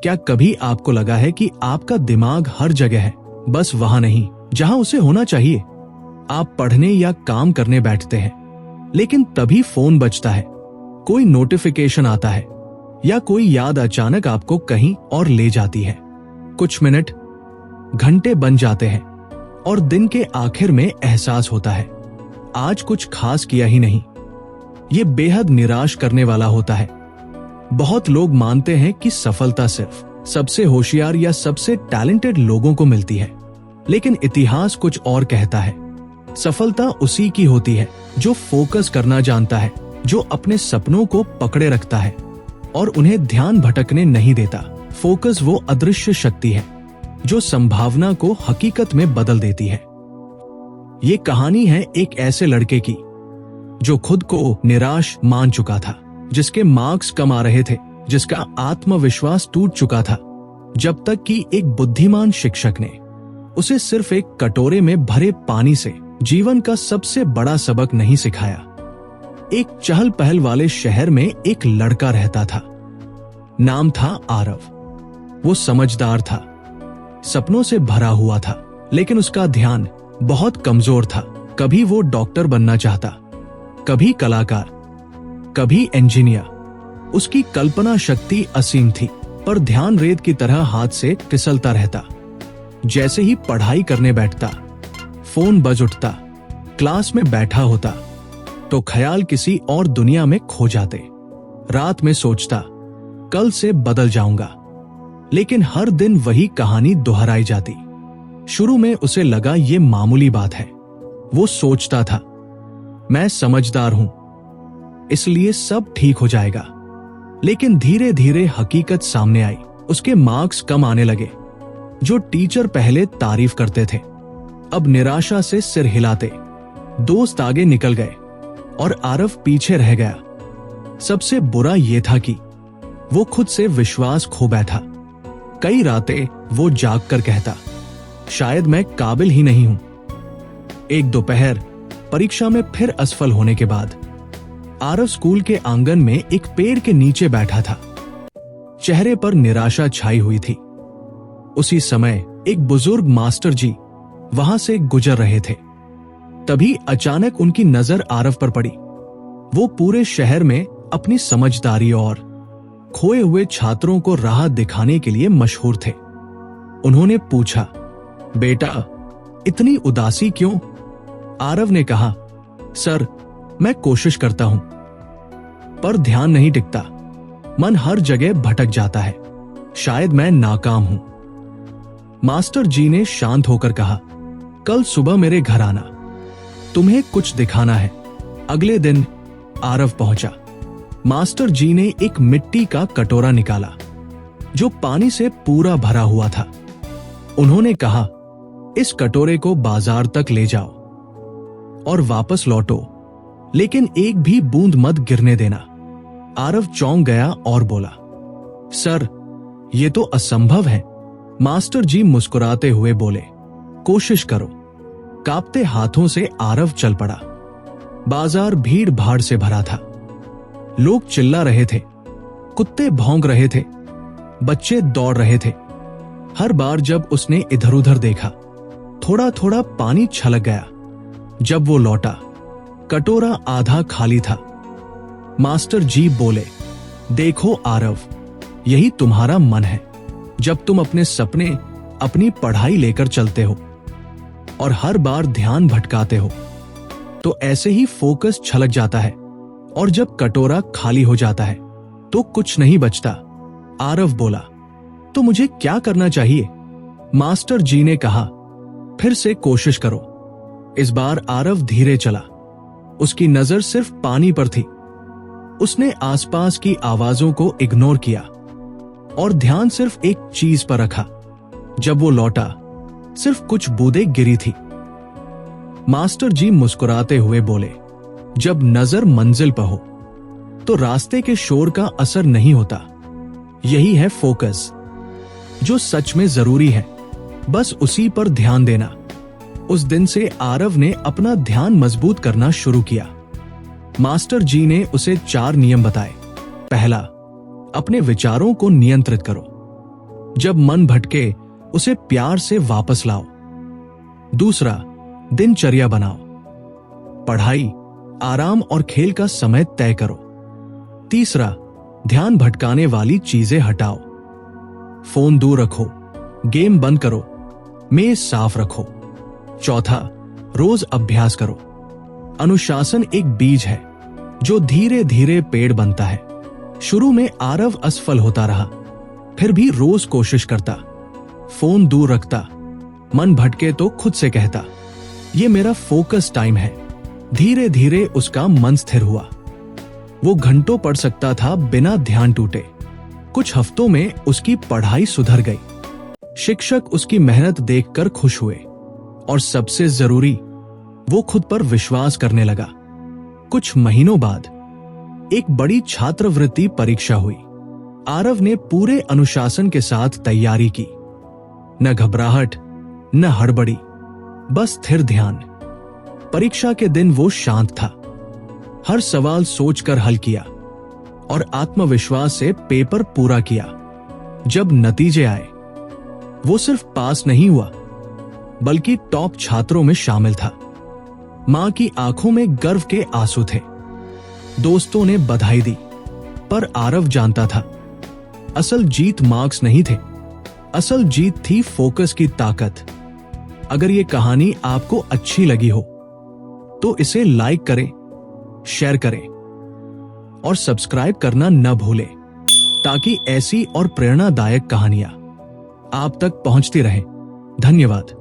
क्या कभी आपको लगा है कि आपका दिमाग हर जगह है, बस वहां नहीं जहां उसे होना चाहिए? आप पढ़ने या काम करने बैठते हैं, लेकिन तभी फोन बजता है, कोई नोटिफिकेशन आता है या कोई याद अचानक आपको कहीं और ले जाती है। कुछ मिनट, घंटे बन जाते हैं और दिन के आखिर में एहसास होता है आज कुछ खास किया ही नहीं। ये बेहद निराश करने वाला होता है। बहुत लोग मानते हैं कि सफलता सिर्फ सबसे होशियार या सबसे टैलेंटेड लोगों को मिलती है, लेकिन इतिहास कुछ और कहता है। सफलता उसी की होती है जो फोकस करना जानता है, जो अपने सपनों को पकड़े रखता है और उन्हें ध्यान भटकने नहीं देता। फोकस वो अदृश्य शक्ति है जो संभावना को हकीकत में बदल देती है। ये कहानी है एक ऐसे लड़के की जो खुद को निराश मान चुका था, जिसके मार्क्स कम आ रहे थे, जिसका आत्मविश्वास टूट चुका था, जब तक कि एक बुद्धिमान शिक्षक ने उसे सिर्फ एक कटोरे में भरे पानी से जीवन का सबसे बड़ा सबक नहीं सिखाया। एक चहल पहल वाले शहर में एक लड़का रहता था। नाम था आरव। वो समझदार था, सपनों से भरा हुआ था, लेकिन उसका ध्यान बहुत कमजोर था। कभी वो डॉक्टर बनना चाहता, कभी कलाकार, कभी इंजीनियर। उसकी कल्पना शक्ति असीम थी, पर ध्यान रेत की तरह हाथ से फिसलता रहता। जैसे ही पढ़ाई करने बैठता, फोन बज उठता। क्लास में बैठा होता तो ख्याल किसी और दुनिया में खो जाते। रात में सोचता, कल से बदल जाऊंगा, लेकिन हर दिन वही कहानी दोहराई जाती। शुरू में उसे लगा ये मामूली बात है। वो सोचता था, मैं समझदार हूं, इसलिए सब ठीक हो जाएगा। लेकिन धीरे धीरे हकीकत सामने आई। उसके मार्क्स कम आने लगे। जो टीचर पहले तारीफ करते थे, अब निराशा से सिर हिलाते। दोस्त आगे निकल गए और आरव पीछे रह गया। सबसे बुरा यह था कि वो खुद से विश्वास खो बैठा। कई रातें वो जाग कर कहता, शायद मैं काबिल ही नहीं हूं। एक दोपहर परीक्षा में फिर असफल होने के बाद आरव स्कूल के आंगन में एक पेड़ के नीचे बैठा था। चेहरे पर निराशा छाई हुई थी। उसी समय एक बुजुर्ग मास्टर जी वहां से गुजर रहे थे। तभी अचानक उनकी नजर आरव पर पड़ी। वो पूरे शहर में अपनी समझदारी और खोए हुए छात्रों को राह दिखाने के लिए मशहूर थे। उन्होंने पूछा, बेटा इतनी उदासी क्यों? आरव ने कहा, सर मैं कोशिश करता हूं, पर ध्यान नहीं टिकता। मन हर जगह भटक जाता है। शायद मैं नाकाम हूं। मास्टर जी ने शांत होकर कहा, कल सुबह मेरे घर आना, तुम्हें कुछ दिखाना है। अगले दिन आरव पहुंचा। मास्टर जी ने एक मिट्टी का कटोरा निकाला जो पानी से पूरा भरा हुआ था। उन्होंने कहा, इस कटोरे को बाजार तक ले जाओ और वापस लौटो, लेकिन एक भी बूंद मत गिरने देना। आरव चौंक गया और बोला, सर ये तो असंभव है। मास्टर जी मुस्कुराते हुए बोले, कोशिश करो। कांपते हाथों से आरव चल पड़ा। बाजार भीड़ भाड़ से भरा था। लोग चिल्ला रहे थे, कुत्ते भौंक रहे थे, बच्चे दौड़ रहे थे। हर बार जब उसने इधर उधर देखा, थोड़ा थोड़ा पानी छलक गया। जब वो लौटा, कटोरा आधा खाली था। मास्टर जी बोले, देखो आरव, यही तुम्हारा मन है। जब तुम अपने सपने, अपनी पढ़ाई लेकर चलते हो और हर बार ध्यान भटकाते हो, तो ऐसे ही फोकस छलक जाता है, और जब कटोरा खाली हो जाता है तो कुछ नहीं बचता। आरव बोला, तो मुझे क्या करना चाहिए? मास्टर जी ने कहा, फिर से कोशिश करो। इस बार आरव धीरे चला। उसकी नजर सिर्फ पानी पर थी। उसने आसपास की आवाजों को इग्नोर किया और ध्यान सिर्फ एक चीज पर रखा। जब वो लौटा, सिर्फ कुछ बूंदें गिरी थी। मास्टर जी मुस्कुराते हुए बोले, जब नजर मंजिल पर हो तो रास्ते के शोर का असर नहीं होता। यही है फोकस। जो सच में जरूरी है, बस उसी पर ध्यान देना। उस दिन से आरव ने अपना ध्यान मजबूत करना शुरू किया। मास्टर जी ने उसे 4 नियम बताए। पहला, अपने विचारों को नियंत्रित करो। जब मन भटके उसे प्यार से वापस लाओ। दूसरा, दिनचर्या बनाओ। पढ़ाई, आराम और खेल का समय तय करो। तीसरा, ध्यान भटकाने वाली चीजें हटाओ। फोन दूर रखो, गेम बंद करो, मेज साफ रखो। चौथा, रोज अभ्यास करो। अनुशासन एक बीज है जो धीरे धीरे पेड़ बनता है। शुरू में आरव असफल होता रहा, फिर भी रोज कोशिश करता, फोन दूर रखता, मन भटके तो खुद से कहता, ये मेरा फोकस टाइम है। धीरे धीरे उसका मन स्थिर हुआ। वो घंटों पढ़ सकता था बिना ध्यान टूटे। कुछ हफ्तों में उसकी पढ़ाई सुधर गई। शिक्षक उसकी मेहनत देखकर खुश हुए और सबसे जरूरी, वो खुद पर विश्वास करने लगा। कुछ महीनों बाद एक बड़ी छात्रवृत्ति परीक्षा हुई। आरव ने पूरे अनुशासन के साथ तैयारी की। न घबराहट, न हड़बड़ी, बस स्थिर ध्यान। परीक्षा के दिन वो शांत था, हर सवाल सोचकर हल किया और आत्मविश्वास से पेपर पूरा किया। जब नतीजे आए, वो सिर्फ पास नहीं हुआ बल्कि टॉप छात्रों में शामिल था। मां की आंखों में गर्व के आंसू थे। दोस्तों ने बधाई दी, पर आरव जानता था असल जीत मार्क्स नहीं थे, असल जीत थी फोकस की ताकत। अगर ये कहानी आपको अच्छी लगी हो तो इसे लाइक करें, शेयर करें और सब्सक्राइब करना न भूलें, ताकि ऐसी और प्रेरणादायक कहानियां आप तक पहुंचती रहें। धन्यवाद।